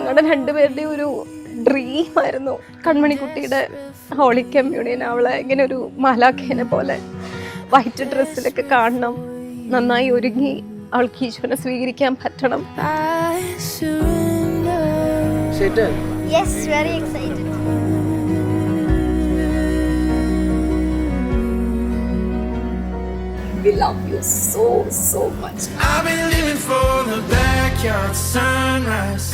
ഞങ്ങളുടെ രണ്ടുപേരുടെയും ഒരു ഡ്രീമായിരുന്നു കൺമണിക്കുട്ടിയുടെ ഹോളി കമ്മ്യൂണിയൻ. അവളെ ഇങ്ങനെ ഒരു മാലാഖേനെ പോലെ വൈറ്റ് ഡ്രസ്സിലൊക്കെ കാണണം, നന്നായി ഒരുങ്ങി അവൾക്ക് ഈശോനെ സ്വീകരിക്കാൻ പറ്റണം. Yes, very excited. We love you so much. I've been living for the backyard sunrise.